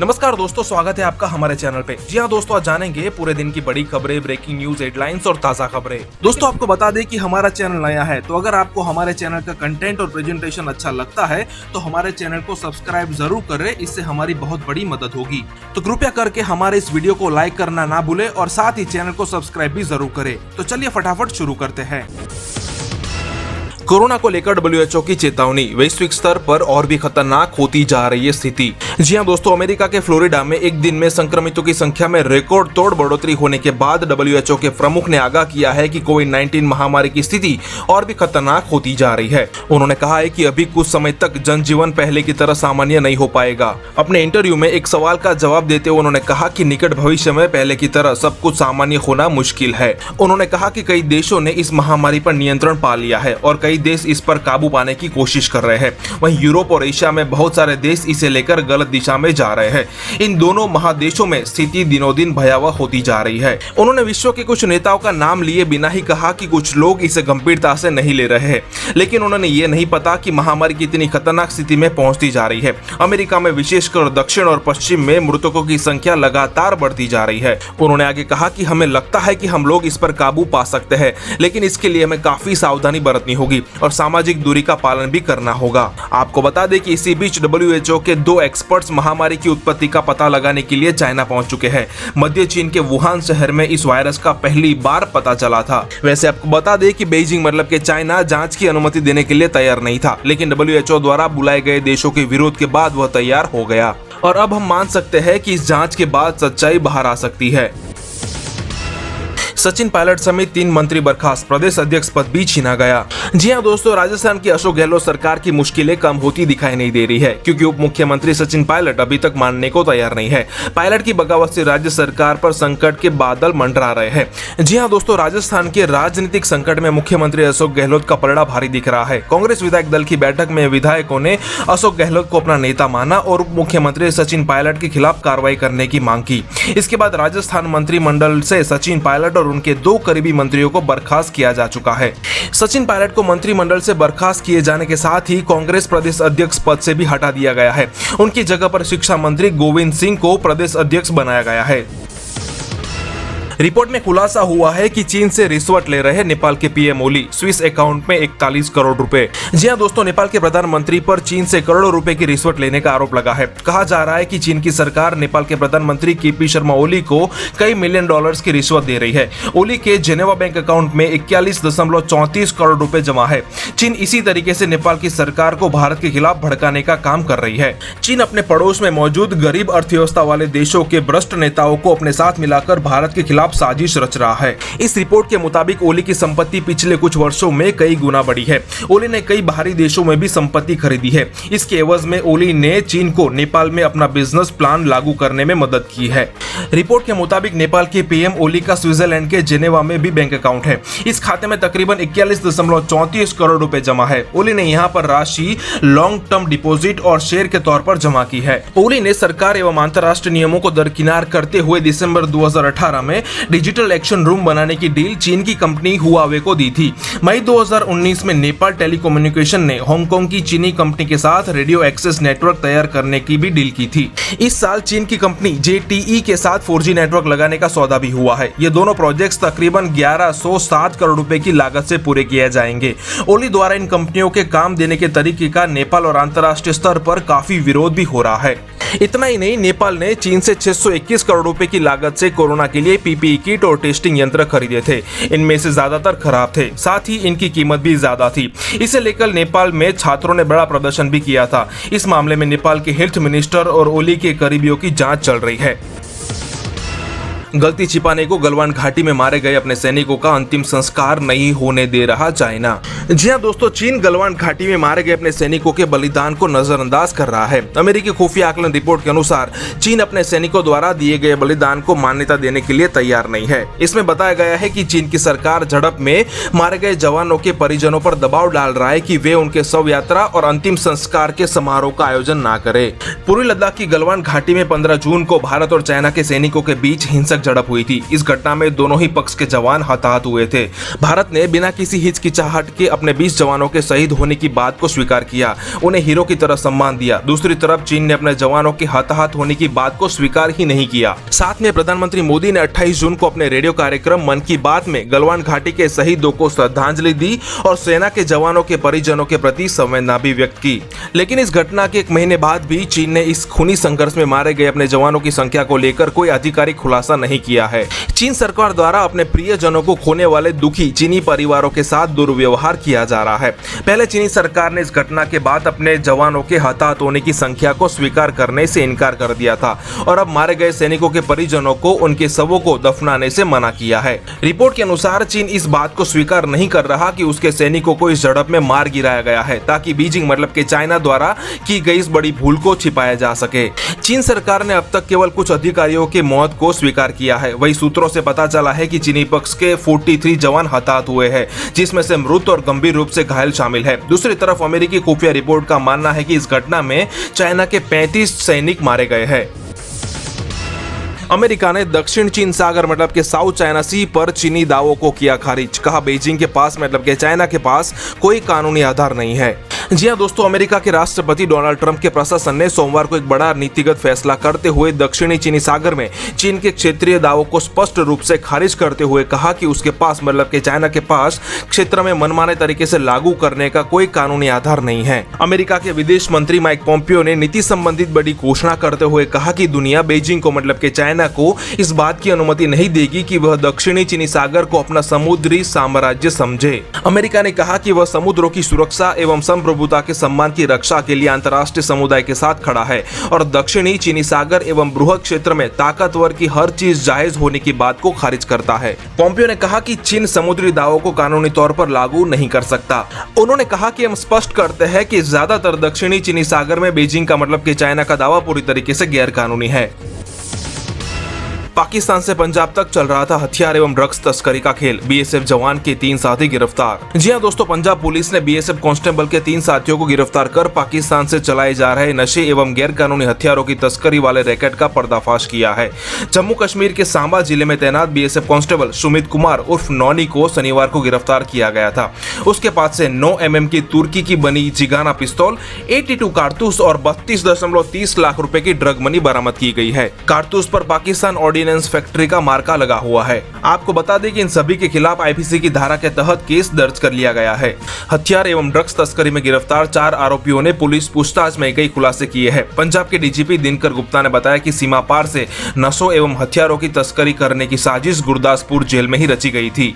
नमस्कार दोस्तों, स्वागत है आपका हमारे चैनल पे। जी हाँ दोस्तों, आज जानेंगे पूरे दिन की बड़ी खबरें, ब्रेकिंग न्यूज, हेडलाइंस और ताजा खबरें। दोस्तों आपको बता दें कि हमारा चैनल नया है, तो अगर आपको हमारे चैनल का कंटेंट और प्रेजेंटेशन अच्छा लगता है तो हमारे चैनल को सब्सक्राइब जरूर करें, इससे हमारी बहुत बड़ी मदद होगी। तो कृपया करके हमारे इस वीडियो को लाइक करना ना भूले और साथ ही चैनल को सब्सक्राइब भी जरूर करें। तो चलिए फटाफट शुरू करते हैं। कोरोना को लेकर WHO की चेतावनी, वैश्विक स्तर पर और भी खतरनाक होती जा रही है स्थिति। जी हां दोस्तों, अमेरिका के फ्लोरिडा में एक दिन में संक्रमितों की संख्या में रिकॉर्ड तोड़ बढ़ोतरी होने के बाद WHO के प्रमुख ने आगाह किया है कि कोविड-19 महामारी की स्थिति और भी खतरनाक होती जा रही है। उन्होंने कहा है कि अभी कुछ समय तक जनजीवन पहले की तरह सामान्य नहीं हो पाएगा। अपने इंटरव्यू में एक सवाल का जवाब देते हुए उन्होंने कहा कि निकट भविष्य में पहले की तरह सब कुछ सामान्य होना मुश्किल है। उन्होंने कहा कि कई देशों ने इस महामारी पर नियंत्रण पा लिया है और कई देश इस पर काबू पाने की कोशिश कर रहे हैं। वहीं यूरोप और एशिया में बहुत सारे देश इसे लेकर गलत दिशा में जा रहे हैं। इन दोनों महादेशों में स्थिति दिनों दिन भयावह होती जा रही है। उन्होंने विश्व के कुछ नेताओं का नाम लिए बिना ही कहा कि कुछ लोग इसे गंभीरता से नहीं ले रहे हैं, लेकिन उन्होंने ये नहीं पता कि महामारी कितनी खतरनाक स्थिति में पहुंचती जा रही है। अमेरिका में विशेषकर दक्षिण और पश्चिम में मृतकों की संख्या लगातार बढ़ती जा रही है। उन्होंने आगे कहा कि हमें लगता है कि हम लोग इस पर काबू पा सकते हैं, लेकिन इसके लिए हमें काफी सावधानी बरतनी होगी और सामाजिक दूरी का पालन भी करना होगा। आपको बता दें कि इसी बीच WHO के 2 एक्सपर्ट्स महामारी की उत्पत्ति का पता लगाने के लिए चाइना पहुंच चुके हैं। मध्य चीन के वुहान शहर में इस वायरस का पहली बार पता चला था। वैसे आपको बता दें कि बेइजिंग मतलब के चाइना जांच की अनुमति देने के लिए तैयार नहीं था, लेकिन WHO द्वारा बुलाए गए देशों के विरोध के बाद वह तैयार हो गया और अब हम मान सकते हैं कि इस जांच के बाद सच्चाई बाहर आ सकती है। सचिन पायलट समेत 3 मंत्री बर्खास्त, प्रदेश अध्यक्ष पद भी छीना गया। जी हां दोस्तों, राजस्थान की अशोक गहलोत सरकार की मुश्किलें कम होती दिखाई नहीं दे रही है, क्योंकि उप मुख्यमंत्री सचिन पायलट अभी तक मानने को तैयार नहीं है। पायलट की बगावत से राज्य सरकार पर संकट के बादल मंडरा रहे हैं। जी हां दोस्तों, राजस्थान के राजनीतिक संकट में मुख्यमंत्री अशोक गहलोत का पलड़ा भारी दिख रहा है। कांग्रेस विधायक दल की बैठक में विधायकों ने अशोक गहलोत को अपना नेता माना और उप मुख्यमंत्री सचिन पायलट के खिलाफ कार्रवाई करने की मांग की। इसके बाद राजस्थान मंत्रिमंडल से सचिन पायलट और उनके 2 करीबी मंत्रियों को बर्खास्त किया जा चुका है। सचिन पायलट को मंत्रिमंडल से बर्खास्त किए जाने के साथ ही कांग्रेस प्रदेश अध्यक्ष पद से भी हटा दिया गया है। उनकी जगह पर शिक्षा मंत्री गोविंद सिंह को प्रदेश अध्यक्ष बनाया गया है। रिपोर्ट में खुलासा हुआ है कि चीन से रिश्वत ले रहे नेपाल के पीएम ओली, स्विस अकाउंट में 41 करोड़ रुपए। जी हां दोस्तों, नेपाल के प्रधानमंत्री पर चीन से करोड़ों रुपए की रिश्वत लेने का आरोप लगा है। कहा जा रहा है कि चीन की सरकार नेपाल के प्रधानमंत्री केपी शर्मा ओली को कई मिलियन डॉलर्स की रिश्वत दे रही है। ओली के जेनेवा बैंक अकाउंट में 41.34 करोड़ रुपए जमा है। चीन इसी तरीके से नेपाल की सरकार को भारत के खिलाफ भड़काने का काम कर रही है। चीन अपने पड़ोस में मौजूद गरीब अर्थव्यवस्था वाले देशों के भ्रष्ट नेताओं को अपने साथ मिलाकर भारत के खिलाफ साजिश रच रहा है। इस रिपोर्ट के मुताबिक ओली की संपत्ति पिछले कुछ वर्षों में कई गुना बढ़ी है। ओली ने कई बाहरी देशों में भी संपत्ति खरीदी है। इसके एवज में ओली ने चीन को नेपाल में अपना बिजनेस प्लान लागू करने में मदद की है। रिपोर्ट के मुताबिक नेपाल के पीएम ओली का स्विट्जरलैंड के जेनेवा में भी बैंक अकाउंट है। इस खाते में तकरीबन 41.34 करोड़ रुपए जमा है। ओली ने यहाँ पर राशि लॉन्ग टर्म डिपोजिट और शेयर के तौर पर जमा की है। ओली ने सरकार एवं अंतर्राष्ट्रीय नियमों को दरकिनार करते हुए दिसंबर 2018 में डिजिटल एक्शन रूम बनाने की डील चीन की कंपनी हुआवे को दी थी। मई 2019 में नेपाल टेलीकम्युनिकेशन ने हांगकांग की चीनी कंपनी के साथ रेडियो एक्सेस नेटवर्क तैयार करने की भी डील की थी। इस साल चीन की कंपनी JTE के साथ 4G नेटवर्क लगाने का सौदा भी हुआ है। ये दोनों प्रोजेक्ट्स तकरीबन 1107 करोड़ रुपए की लागत से पूरे किए जाएंगे। ओली द्वारा इन कंपनियों के काम देने के तरीके का नेपाल और अंतर्राष्ट्रीय स्तर पर काफी विरोध भी हो रहा है। इतना ही नहीं, नेपाल ने चीन से 621 करोड़ रुपए की लागत से कोरोना के लिए PPE किट और टेस्टिंग यंत्र खरीदे थे। इनमें से ज्यादातर खराब थे, साथ ही इनकी कीमत भी ज्यादा थी। इसे लेकर नेपाल में छात्रों ने बड़ा प्रदर्शन भी किया था। इस मामले में नेपाल के हेल्थ मिनिस्टर और ओली के करीबियों की जांच चल रही है। गलती छिपाने को गलवान घाटी में मारे गए अपने सैनिकों का अंतिम संस्कार नहीं होने दे रहा चाइना। जी हां दोस्तों, चीन गलवान घाटी में मारे गए अपने सैनिकों के बलिदान को नजरअंदाज कर रहा है। अमेरिकी खुफिया आकलन रिपोर्ट के अनुसार चीन अपने सैनिकों द्वारा दिए गए बलिदान को मान्यता देने के लिए तैयार नहीं है। इसमें बताया गया है कि चीन की सरकार झड़प में मारे गए जवानों के परिजनों पर दबाव डाल रहा है कि वे उनके शव यात्रा और अंतिम संस्कार के समारोह का आयोजन न करे। पूर्वी लद्दाख की गलवान घाटी में 15 जून को भारत और चाइना के सैनिकों के बीच हिंसक हिंसक झड़प हुई थी। इस घटना में दोनों ही पक्ष के जवान हताहत हुए थे। भारत ने बिना किसी हिचकिचाहट के अपने 20 जवानों के शहीद होने की बात को स्वीकार किया, उन्हें हीरो की तरह सम्मान दिया। दूसरी तरफ चीन ने अपने जवानों के हताहत होने की बात को स्वीकार ही नहीं किया। साथ में प्रधानमंत्री मोदी ने 28 जून को अपने रेडियो कार्यक्रम मन की बात में गलवान घाटी के शहीदों को श्रद्धांजलि दी और सेना के जवानों के परिजनों के प्रति संवेदना भी व्यक्त की। लेकिन इस घटना के 1 महीने बाद भी चीन ने इस खूनी संघर्ष में मारे गए अपने जवानों की संख्या को लेकर कोई आधिकारिक खुलासा नहीं किया है। चीन सरकार द्वारा अपने प्रियजनों को खोने वाले दुखी चीनी परिवारों के साथ दुर्व्यवहार किया जा रहा है। पहले चीनी सरकार ने इस घटना के बाद अपने जवानों के हताहत होने की संख्या को स्वीकार करने से इनकार कर दिया था और अब मारे गए सैनिकों के परिजनों को उनके शवों को दफनाने से मना किया है। रिपोर्ट के अनुसार चीन इस बात को स्वीकार नहीं कर रहा कि उसके सैनिकों को इस झड़प में मार गिराया गया है, ताकि बीजिंग मतलब के चाइना द्वारा की गई इस बड़ी भूल को छिपाया जा सके। चीन सरकार ने अब तक केवल कुछ अधिकारियों की मौत को स्वीकार किया है। वही सूत्रों से पता चला है कि चीनी पक्ष के 43 जवान हताहत हुए हैं, जिसमें से मृत और गंभीर रूप से घायल शामिल है। दूसरी तरफ अमेरिकी खुफिया रिपोर्ट का मानना है कि इस घटना में चाइना के 35 सैनिक मारे गए हैं। अमेरिका ने दक्षिण चीन सागर मतलब के साउथ चाइना सी पर चीनी दावों को किया खारिज। कहा बीजिंग के पास मतलब के चाइना के पास कोई कानूनी आधार नहीं है। जी हां दोस्तों, अमेरिका के राष्ट्रपति डोनाल्ड ट्रंप के प्रशासन ने सोमवार को एक बड़ा नीतिगत फैसला करते हुए दक्षिणी चीनी सागर में चीन के क्षेत्रीय दावों को स्पष्ट रूप से खारिज करते हुए कहा कि उसके पास मतलब के चाइना के पास क्षेत्र में मनमाने तरीके से लागू करने का कोई कानूनी आधार नहीं है। अमेरिका के विदेश मंत्री माइक पोम्पियो ने नीति संबंधित बड़ी घोषणा करते हुए कहा कि दुनिया बीजिंग को मतलब के चाइना को इस बात की अनुमति नहीं देगी कि वह दक्षिणी चीनी सागर को अपना समुद्री साम्राज्य समझे। अमेरिका ने कहा कि वह समुद्रों की सुरक्षा एवं संप्रभुता के सम्मान की रक्षा के लिए अंतर्राष्ट्रीय समुदाय के साथ खड़ा है और दक्षिणी चीनी सागर एवं बृहद क्षेत्र में ताकतवर की हर चीज जायज होने की बात को खारिज करता है। पोम्पियो ने कहा कि चीन समुद्री दावों को कानूनी तौर पर लागू नहीं कर सकता। उन्होंने कहा कि हम स्पष्ट करते हैं कि ज्यादातर दक्षिणी चीनी सागर में बीजिंग का मतलब कि चाइना का दावा पूरी तरीके से गैर कानूनी है। पाकिस्तान से पंजाब तक चल रहा था हथियार एवं ड्रग्स तस्करी का खेल। बीएसएफ जवान के 3 साथी गिरफ्तार। जी हां दोस्तों, पंजाब पुलिस ने बीएसएफ कांस्टेबल के 3 साथियों को गिरफ्तार कर पाकिस्तान से चलाए जा रहे नशे एवं गैर कानूनी हथियारों की तस्करी वाले रैकेट का पर्दाफाश किया है। जम्मू कश्मीर के सांबा जिले में तैनात बीएसएफ कांस्टेबल सुमित कुमार उर्फ नौनी को शनिवार को गिरफ्तार किया गया था। उसके पास से 9 mm की तुर्की की बनी जिगाना पिस्तौल, 82 कारतूस और 32.30 लाख रुपए की ड्रग मनी बरामद की गई है। कारतूस पर पाकिस्तान ऑर्डिनेंस फैक्ट्री का मार्का लगा हुआ है। आपको बता दें कि इन सभी के खिलाफ आईपीसी की धारा के तहत केस दर्ज कर लिया गया है। हथियार एवं ड्रग्स तस्करी में गिरफ्तार 4 आरोपियों ने पुलिस पूछताछ में कई खुलासे किए हैं। पंजाब के डीजीपी दिनकर गुप्ता ने बताया कि सीमा पार से नशों एवं हथियारों की तस्करी करने की साजिश गुरदासपुर जेल में ही रची गई थी।